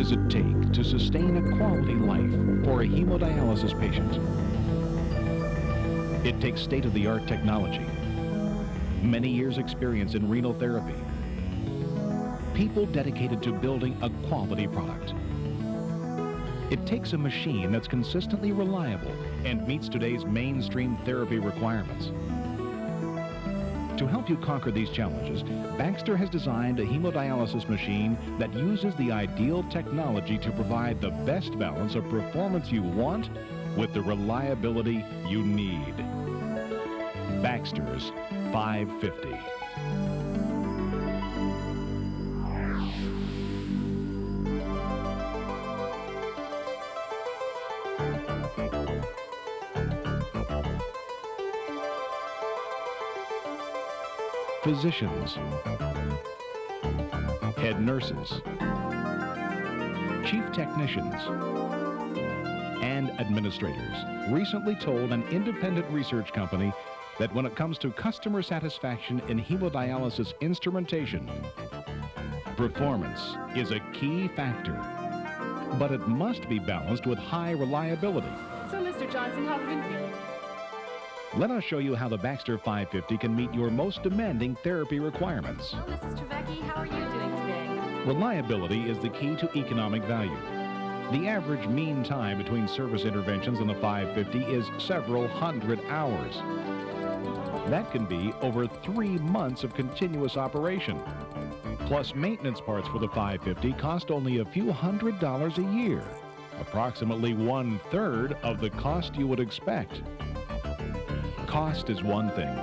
does it take to sustain a quality life for a hemodialysis patient? It takes state-of-the-art technology, many years' experience in renal therapy, people dedicated to building a quality product. It takes a machine that's consistently reliable and meets today's mainstream therapy requirements. To help you conquer these challenges, Baxter has designed a hemodialysis machine that uses the ideal technology to provide the best balance of performance you want with the reliability you need. Baxter's 550. Physicians, head nurses, chief technicians, and administrators recently told an independent research company that when it comes to customer satisfaction in hemodialysis instrumentation, performance is a key factor, but it must be balanced with high reliability. So, Mr. Johnson, how have you been feeling? Let us show you how the Baxter 550 can meet your most demanding therapy requirements. Well, Mrs. Trevecki, how are you doing today? Reliability is the key to economic value. The average mean time between service interventions on the 550 is several hundred hours. That can be over 3 months of continuous operation. Plus, maintenance parts for the 550 cost only a few $100s a year, approximately 1/3 of the cost you would expect. Cost is one thing,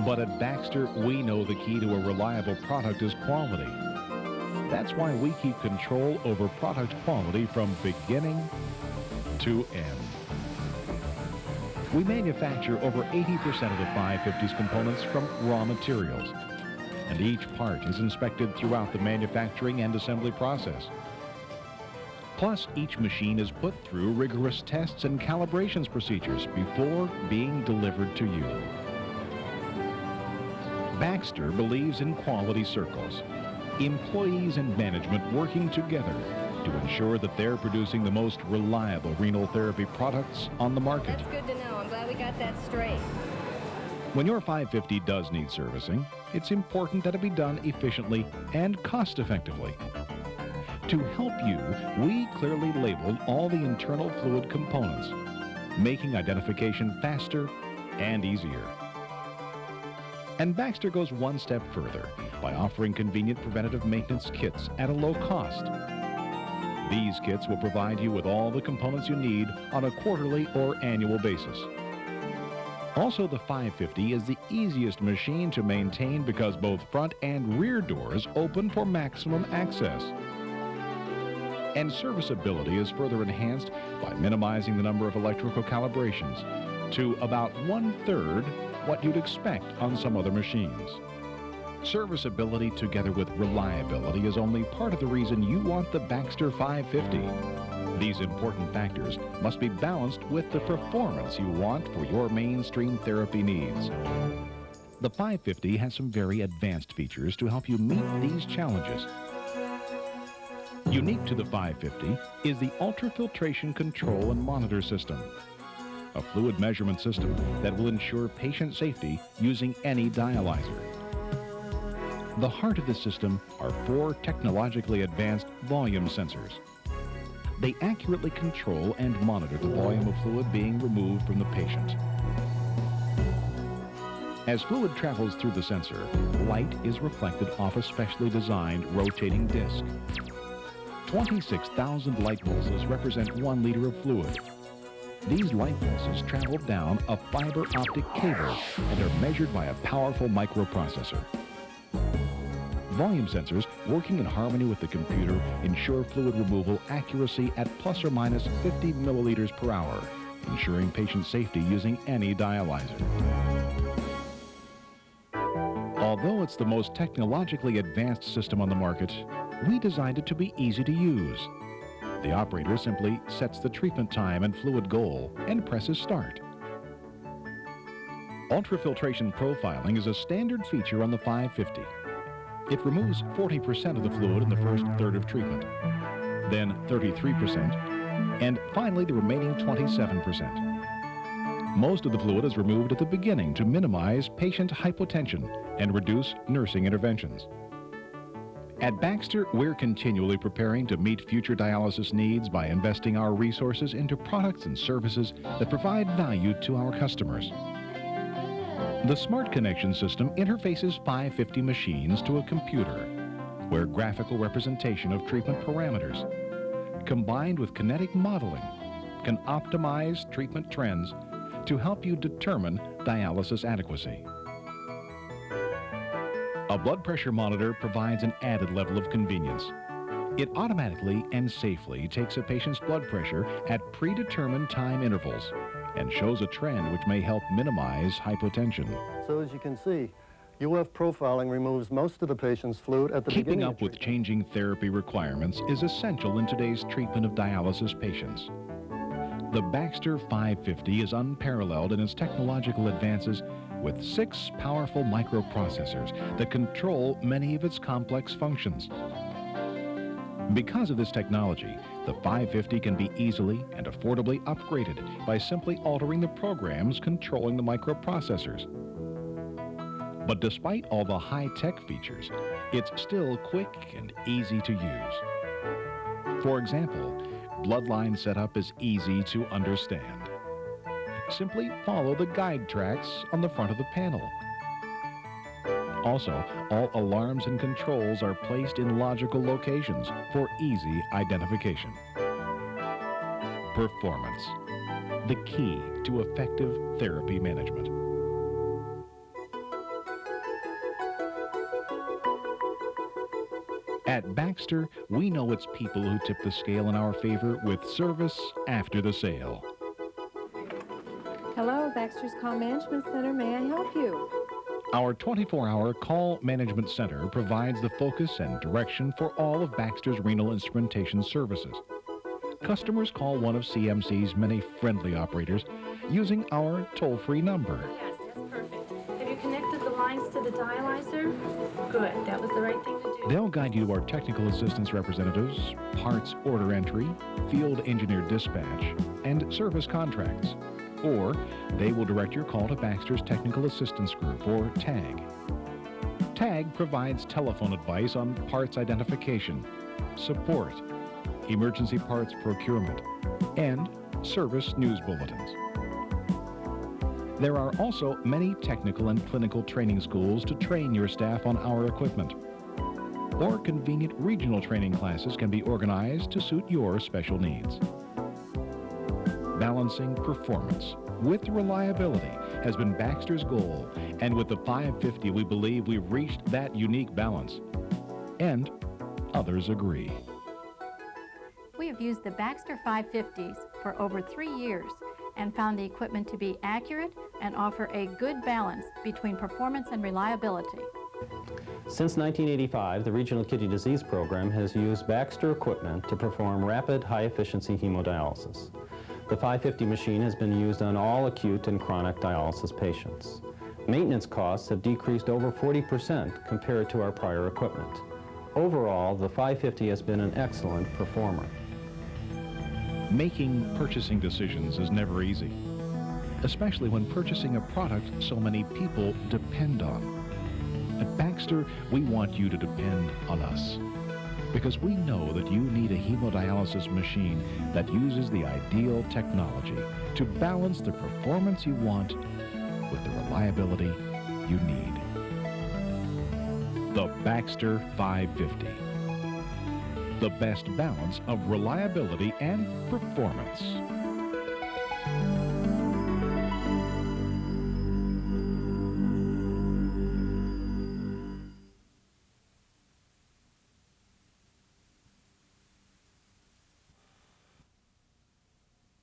but at Baxter, we know the key to a reliable product is quality. That's why we keep control over product quality from beginning to end. We manufacture over 80% of the 550's components from raw materials, and each part is inspected throughout the manufacturing and assembly process. Plus, each machine is put through rigorous tests and calibrations procedures before being delivered to you. Baxter believes in quality circles, employees and management working together to ensure that they're producing the most reliable renal therapy products on the market. That's good to know. I'm glad we got that straight. When your 550 does need servicing, it's important that it be done efficiently and cost-effectively. To help you, we clearly labeled all the internal fluid components, making identification faster and easier. And Baxter goes one step further by offering convenient preventative maintenance kits at a low cost. These kits will provide you with all the components you need on a quarterly or annual basis. Also, the 550 is the easiest machine to maintain because both front and rear doors open for maximum access. And serviceability is further enhanced by minimizing the number of electrical calibrations to about 1/3 what you'd expect on some other machines. Serviceability together with reliability is only part of the reason you want the Baxter 550. These important factors must be balanced with the performance you want for your mainstream therapy needs. The 550 has some very advanced features to help you meet these challenges. Unique to the 550 is the ultrafiltration control and monitor system, a fluid measurement system that will ensure patient safety using any dialyzer. The heart of the system are 4 technologically advanced volume sensors. They accurately control and monitor the volume of fluid being removed from the patient. As fluid travels through the sensor, light is reflected off a specially designed rotating disc. 26,000 light pulses represent 1 liter of fluid. These light pulses travel down a fiber optic cable and are measured by a powerful microprocessor. Volume sensors working in harmony with the computer ensure fluid removal accuracy at plus or minus 50 milliliters per hour, ensuring patient safety using any dialyzer. Although it's the most technologically advanced system on the market, we designed it to be easy to use. The operator simply sets the treatment time and fluid goal and presses start. Ultrafiltration profiling is a standard feature on the 550. It removes 40% of the fluid in the first third of treatment, then 33%, and finally the remaining 27%. Most of the fluid is removed at the beginning to minimize patient hypotension and reduce nursing interventions. At Baxter, we're continually preparing to meet future dialysis needs by investing our resources into products and services that provide value to our customers. The Smart Connection system interfaces 550 machines to a computer, where graphical representation of treatment parameters, combined with kinetic modeling, can optimize treatment trends to help you determine dialysis adequacy. A blood pressure monitor provides an added level of convenience. It automatically and safely takes a patient's blood pressure at predetermined time intervals and shows a trend which may help minimize hypotension. So as you can see, UF profiling removes most of the patient's fluid at the beginning. Keeping up with changing therapy requirements is essential in today's treatment of dialysis patients. The Baxter 550 is unparalleled in its technological advances with 6 powerful microprocessors that control many of its complex functions. Because of this technology, the 550 can be easily and affordably upgraded by simply altering the programs controlling the microprocessors. But despite all the high-tech features, it's still quick and easy to use. For example, bloodline setup is easy to understand. Simply follow the guide tracks on the front of the panel. Also, all alarms and controls are placed in logical locations for easy identification. Performance, the key to effective therapy management. At Baxter, we know it's people who tip the scale in our favor with service after the sale. Hello, Baxter's Call Management Center. May I help you? Our 24-hour call management center provides the focus and direction for all of Baxter's renal instrumentation services. Customers call one of CMC's many friendly operators using our toll-free number. Yes, that's perfect. Have you connected the lines to the dialyzer? Good, that was the right thing to do. They'll guide you to our technical assistance representatives, parts order entry, field engineer dispatch, and service contracts. Or they will direct your call to Baxter's Technical Assistance Group, or TAG. TAG provides telephone advice on parts identification, support, emergency parts procurement, and service news bulletins. There are also many technical and clinical training schools to train your staff on our equipment. Or convenient regional training classes can be organized to suit your special needs. Balancing performance with reliability has been Baxter's goal, and with the 550 we believe we've reached that unique balance. And others agree. We have used the Baxter 550s for over 3 years and found the equipment to be accurate and offer a good balance between performance and reliability. Since 1985, the Regional Kidney Disease Program has used Baxter equipment to perform rapid, high-efficiency hemodialysis. The 550 machine has been used on all acute and chronic dialysis patients. Maintenance costs have decreased over 40% compared to our prior equipment. Overall, the 550 has been an excellent performer. Making purchasing decisions is never easy, especially when purchasing a product so many people depend on. At Baxter, we want you to depend on us, because we know that you need a hemodialysis machine that uses the ideal technology to balance the performance you want with the reliability you need. The Baxter 550. The best balance of reliability and performance.